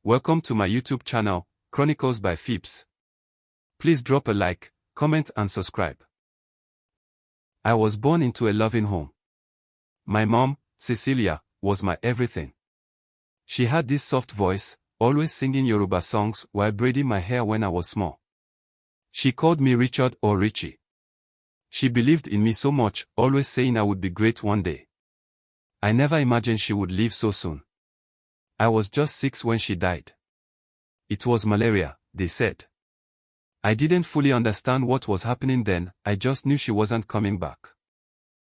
Welcome to my YouTube channel, Chronicles by Phoebs. Please drop a like, comment and subscribe. I was born into a loving home. My mom, Cecilia, was my everything. She had this soft voice, always singing Yoruba songs while braiding my hair when I was small. She called me Richard or Richie. She believed in me so much, always saying I would be great one day. I never imagined she would leave so soon. I was just 6 when she died. It was malaria, they said. I didn't fully understand what was happening then, I just knew she wasn't coming back.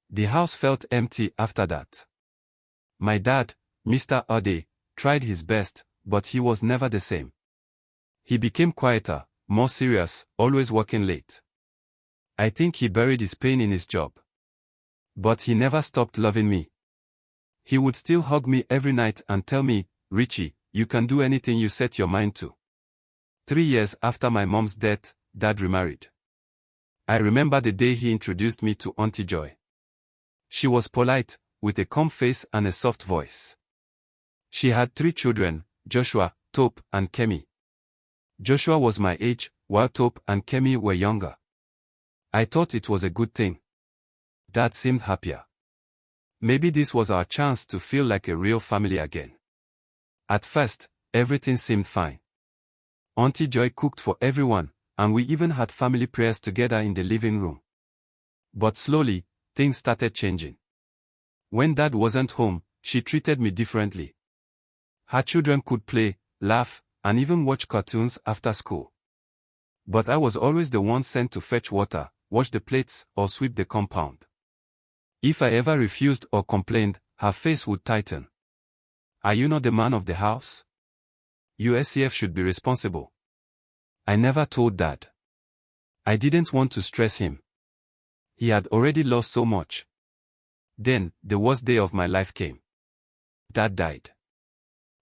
The house felt empty after that. My dad, Mr. Ade, tried his best, but he was never the same. He became quieter, more serious, always working late. I think he buried his pain in his job. But he never stopped loving me. He would still hug me every night and tell me, Richie, you can do anything you set your mind to. 3 years after my mom's death, Dad remarried. I remember the day he introduced me to Auntie Joy. She was polite, with a calm face and a soft voice. She had 3 children, Joshua, Tope, and Kemi. Joshua was my age, while Tope and Kemi were younger. I thought it was a good thing. Dad seemed happier. Maybe this was our chance to feel like a real family again. At first, everything seemed fine. Auntie Joy cooked for everyone, and we even had family prayers together in the living room. But slowly, things started changing. When Dad wasn't home, she treated me differently. Her children could play, laugh, and even watch cartoons after school. But I was always the one sent to fetch water, wash the plates, or sweep the compound. If I ever refused or complained, her face would tighten. Are you not the man of the house? USCF should be responsible. I never told Dad. I didn't want to stress him. He had already lost so much. Then, the worst day of my life came. Dad died.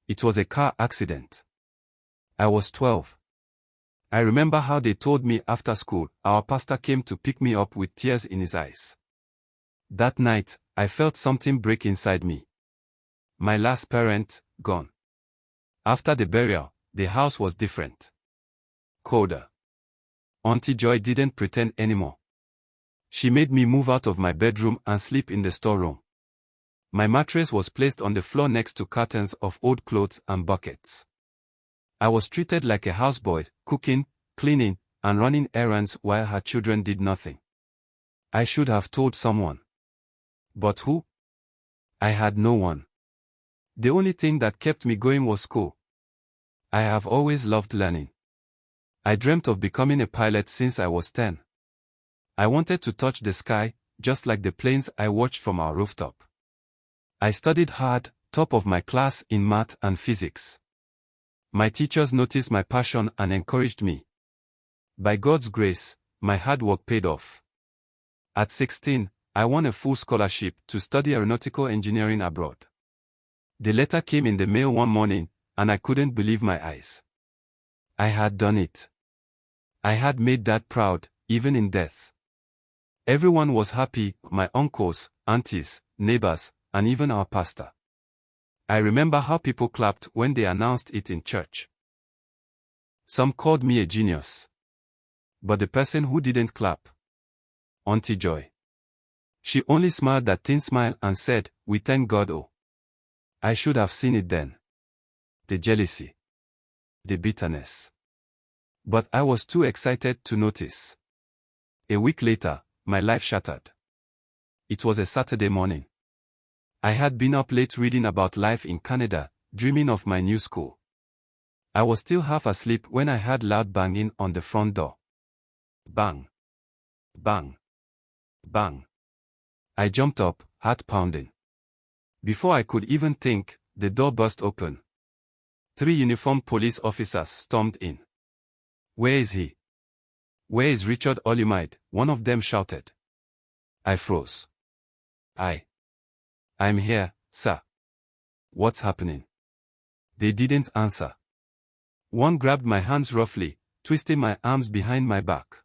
It was a car accident. I was 12. I remember how they told me after school, our pastor came to pick me up with tears in his eyes. That night, I felt something break inside me. My last parent, gone. After the burial, the house was different. Colder. Auntie Joy didn't pretend anymore. She made me move out of my bedroom and sleep in the storeroom. My mattress was placed on the floor next to curtains of old clothes and buckets. I was treated like a houseboy, cooking, cleaning, and running errands while her children did nothing. I should have told someone. But who? I had no one. The only thing that kept me going was school. I have always loved learning. I dreamt of becoming a pilot since I was 10. I wanted to touch the sky, just like the planes I watched from our rooftop. I studied hard, top of my class in math and physics. My teachers noticed my passion and encouraged me. By God's grace, my hard work paid off. At 16, I won a full scholarship to study aeronautical engineering abroad. The letter came in the mail one morning, and I couldn't believe my eyes. I had done it. I had made Dad proud, even in death. Everyone was happy, my uncles, aunties, neighbors, and even our pastor. I remember how people clapped when they announced it in church. Some called me a genius. But the person who didn't clap? Auntie Joy. She only smiled that thin smile and said, "We thank God." Oh. I should have seen it then. The jealousy. The bitterness. But I was too excited to notice. A week later, my life shattered. It was a Saturday morning. I had been up late reading about life in Canada, dreaming of my new school. I was still half asleep when I heard loud banging on the front door. Bang. Bang. Bang. I jumped up, heart pounding. Before I could even think, the door burst open. 3 uniformed police officers stormed in. "Where is he? Where is Richard Olumide?" one of them shouted. I froze. I'm here, sir. What's happening? They didn't answer. One grabbed my hands roughly, twisting my arms behind my back.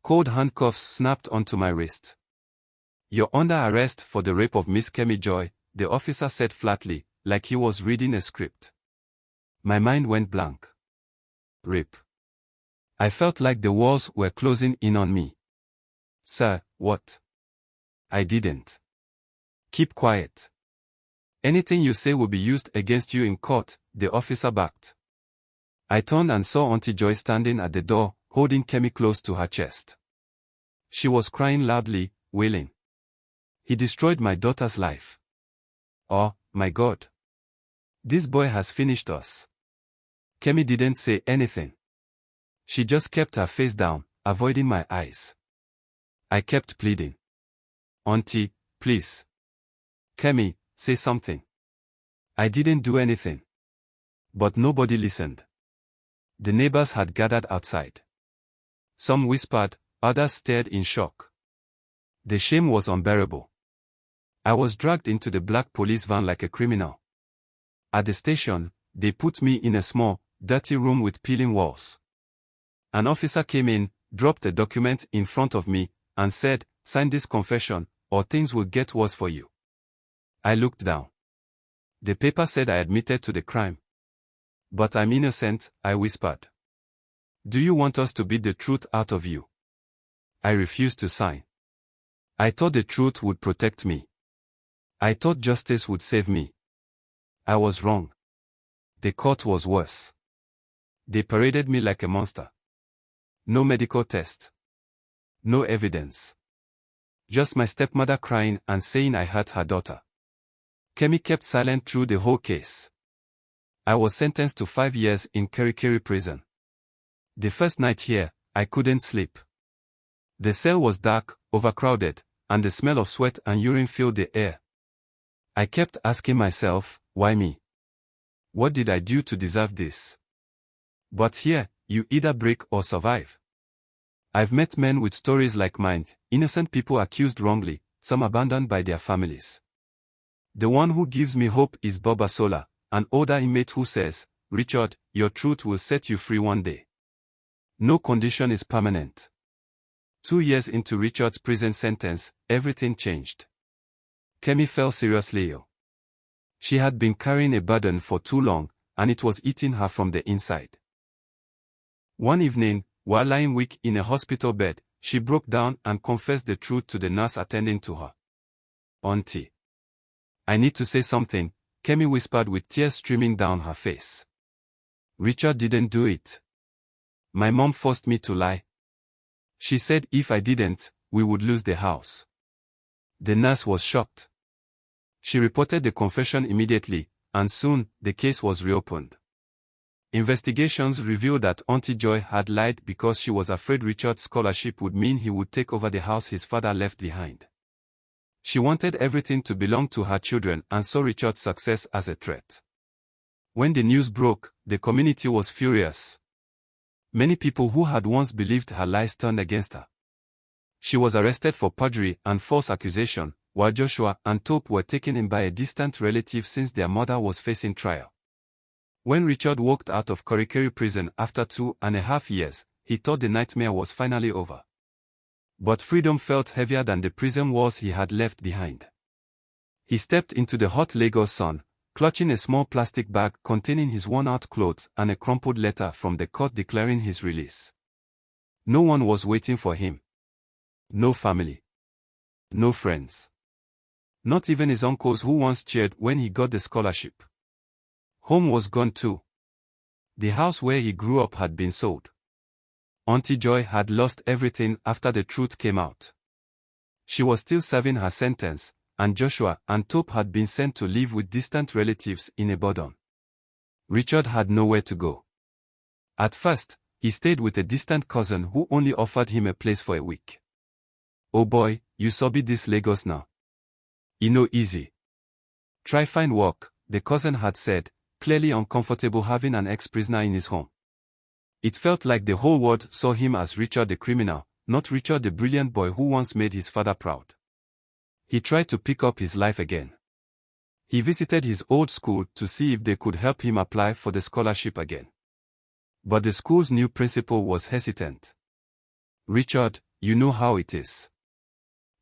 Cold handcuffs snapped onto my wrist. "You're under arrest for the rape of Miss Kemi Joy," the officer said flatly, like he was reading a script. My mind went blank. Rape. I felt like the walls were closing in on me. Sir, what? I didn't. Keep quiet. Anything you say will be used against you in court, the officer barked. I turned and saw Auntie Joy standing at the door, holding Kemi close to her chest. She was crying loudly, wailing. He destroyed my daughter's life. Oh, my God. This boy has finished us. Kemi didn't say anything. She just kept her face down, avoiding my eyes. I kept pleading. Auntie, please. Kemi, say something. I didn't do anything. But nobody listened. The neighbors had gathered outside. Some whispered, others stared in shock. The shame was unbearable. I was dragged into the black police van like a criminal. At the station, they put me in a small, dirty room with peeling walls. An officer came in, dropped a document in front of me, and said, sign this confession, or things will get worse for you. I looked down. The paper said I admitted to the crime. But I'm innocent, I whispered. Do you want us to beat the truth out of you? I refused to sign. I thought the truth would protect me. I thought justice would save me. I was wrong. The court was worse. They paraded me like a monster. No medical test. No evidence. Just my stepmother crying and saying I hurt her daughter. Kemi kept silent through the whole case. I was sentenced to 5 years in Kirikiri prison. The first night here, I couldn't sleep. The cell was dark, overcrowded, and the smell of sweat and urine filled the air. I kept asking myself, why me? What did I do to deserve this? But here, you either break or survive. I've met men with stories like mine, innocent people accused wrongly, some abandoned by their families. The one who gives me hope is Boba Sola, an older inmate who says, Richard, your truth will set you free one day. No condition is permanent. 2 years into Richard's prison sentence, everything changed. Kemi fell seriously ill. She had been carrying a burden for too long, and it was eating her from the inside. One evening, while lying weak in a hospital bed, she broke down and confessed the truth to the nurse attending to her. Auntie. I need to say something, Kemi whispered with tears streaming down her face. Richard didn't do it. My mom forced me to lie. She said if I didn't, we would lose the house. The nurse was shocked. She reported the confession immediately, and soon, the case was reopened. Investigations revealed that Auntie Joy had lied because she was afraid Richard's scholarship would mean he would take over the house his father left behind. She wanted everything to belong to her children and saw Richard's success as a threat. When the news broke, the community was furious. Many people who had once believed her lies turned against her. She was arrested for perjury and false accusation, while Joshua and Tope were taken in by a distant relative since their mother was facing trial. When Richard walked out of Kirikiri prison after 2.5 years, he thought the nightmare was finally over. But freedom felt heavier than the prison walls he had left behind. He stepped into the hot Lagos sun, clutching a small plastic bag containing his worn-out clothes and a crumpled letter from the court declaring his release. No one was waiting for him. No family. No friends. Not even his uncles who once cheered when he got the scholarship. Home was gone too. The house where he grew up had been sold. Auntie Joy had lost everything after the truth came out. She was still serving her sentence, and Joshua and Tope had been sent to live with distant relatives in Ibadan. Richard had nowhere to go. At first, he stayed with a distant cousin who only offered him a place for a week. Oh boy, you sabi this Lagos now. E no easy. Try find work, the cousin had said, clearly uncomfortable having an ex-prisoner in his home. It felt like the whole world saw him as Richard the criminal, not Richard the brilliant boy who once made his father proud. He tried to pick up his life again. He visited his old school to see if they could help him apply for the scholarship again. But the school's new principal was hesitant. Richard, you know how it is.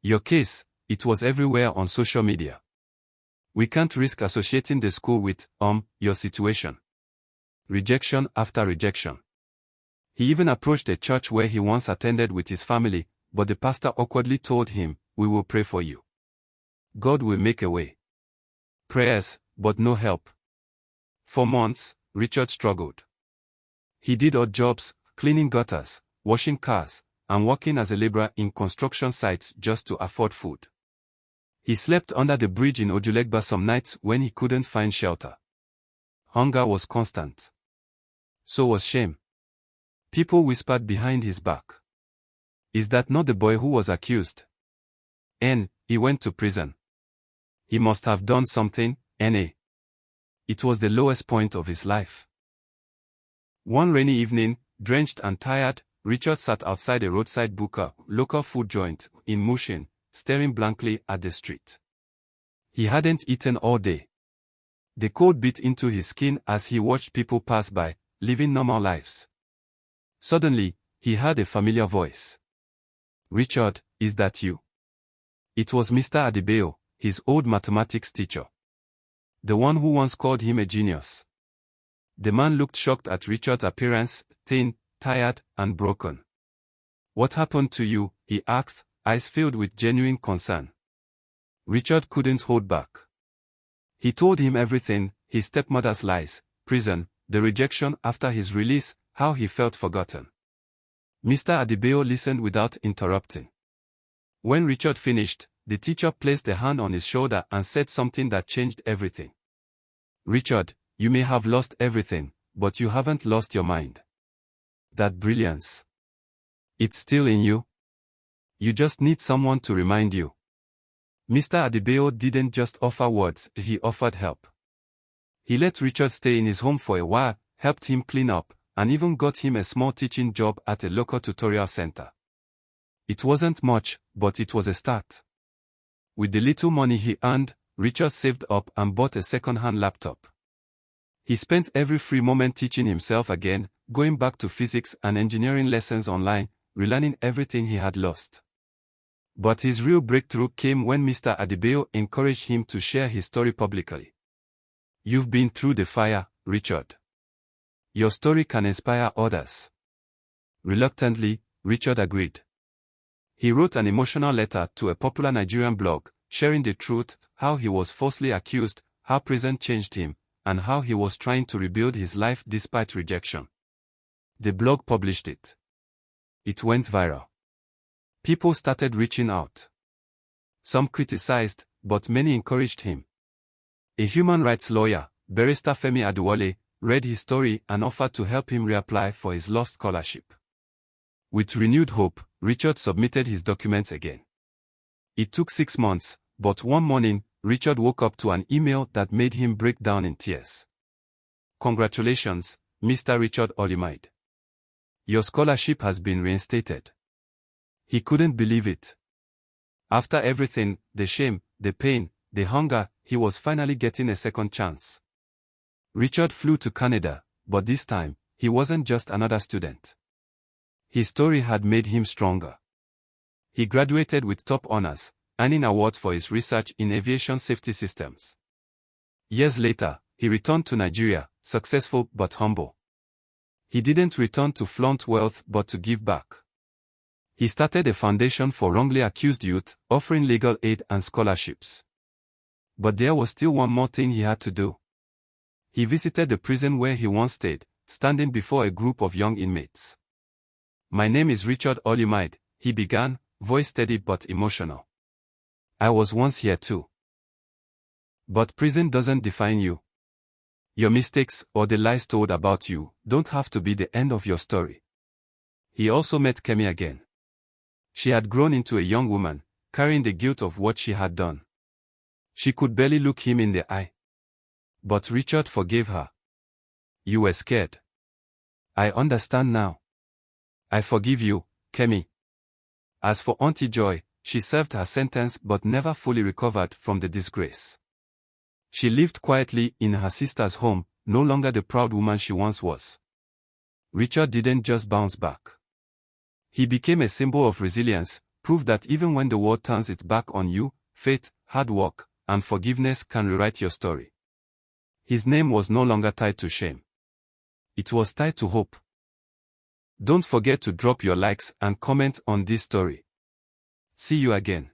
Your case, it was everywhere on social media. We can't risk associating the school with, your situation. Rejection after rejection. He even approached a church where he once attended with his family, but the pastor awkwardly told him, "We will pray for you. God will make a way." Prayers, but no help. For months, Richard struggled. He did odd jobs, cleaning gutters, washing cars, and working as a laborer in construction sites just to afford food. He slept under the bridge in Ojulegba some nights when he couldn't find shelter. Hunger was constant. So was shame. People whispered behind his back. "Is that not the boy who was accused? He went to prison. He must have done something, N.A." It was the lowest point of his life. One rainy evening, drenched and tired, Richard sat outside a roadside buka, local food joint, in Mushin, staring blankly at the street. He hadn't eaten all day. The cold bit into his skin as he watched people pass by, living normal lives. Suddenly, he heard a familiar voice. "Richard, is that you?" It was Mr. Adebayo, his old mathematics teacher. The one who once called him a genius. The man looked shocked at Richard's appearance, thin, tired, and broken. "What happened to you?" he asked, eyes filled with genuine concern. Richard couldn't hold back. He told him everything, his stepmother's lies, prison, the rejection after his release, how he felt forgotten. Mr. Adebayo listened without interrupting. When Richard finished, the teacher placed a hand on his shoulder and said something that changed everything. "Richard, you may have lost everything, but you haven't lost your mind. That brilliance. It's still in you. You just need someone to remind you." Mr. Adebayo didn't just offer words, he offered help. He let Richard stay in his home for a while, helped him clean up, and even got him a small teaching job at a local tutorial center. It wasn't much, but it was a start. With the little money he earned, Richard saved up and bought a second-hand laptop. He spent every free moment teaching himself again, going back to physics and engineering lessons online, relearning everything he had lost. But his real breakthrough came when Mr. Adebayo encouraged him to share his story publicly. "You've been through the fire, Richard. Your story can inspire others." Reluctantly, Richard agreed. He wrote an emotional letter to a popular Nigerian blog, sharing the truth, how he was falsely accused, how prison changed him, and how he was trying to rebuild his life despite rejection. The blog published it. It went viral. People started reaching out. Some criticized, but many encouraged him. A human rights lawyer, Barrister Femi Adewale, read his story and offered to help him reapply for his lost scholarship. With renewed hope, Richard submitted his documents again. It took 6 months, but one morning, Richard woke up to an email that made him break down in tears. "Congratulations, Mr. Richard Olimide. Your scholarship has been reinstated." He couldn't believe it. After everything, the shame, the pain, the hunger, he was finally getting a second chance. Richard flew to Canada, but this time, he wasn't just another student. His story had made him stronger. He graduated with top honors, earning awards for his research in aviation safety systems. Years later, he returned to Nigeria, successful but humble. He didn't return to flaunt wealth but to give back. He started a foundation for wrongly accused youth, offering legal aid and scholarships. But there was still one more thing he had to do. He visited the prison where he once stayed, standing before a group of young inmates. "My name is Richard Olimide," he began, voice steady but emotional. "I was once here too. But prison doesn't define you. Your mistakes or the lies told about you don't have to be the end of your story." He also met Kemi again. She had grown into a young woman, carrying the guilt of what she had done. She could barely look him in the eye. But Richard forgave her. "You were scared. I understand now. I forgive you, Kemi." As for Auntie Joy, she served her sentence but never fully recovered from the disgrace. She lived quietly in her sister's home, no longer the proud woman she once was. Richard didn't just bounce back. He became a symbol of resilience, proof that even when the world turns its back on you, faith, hard work, and forgiveness can rewrite your story. His name was no longer tied to shame. It was tied to hope. Don't forget to drop your likes and comment on this story. See you again.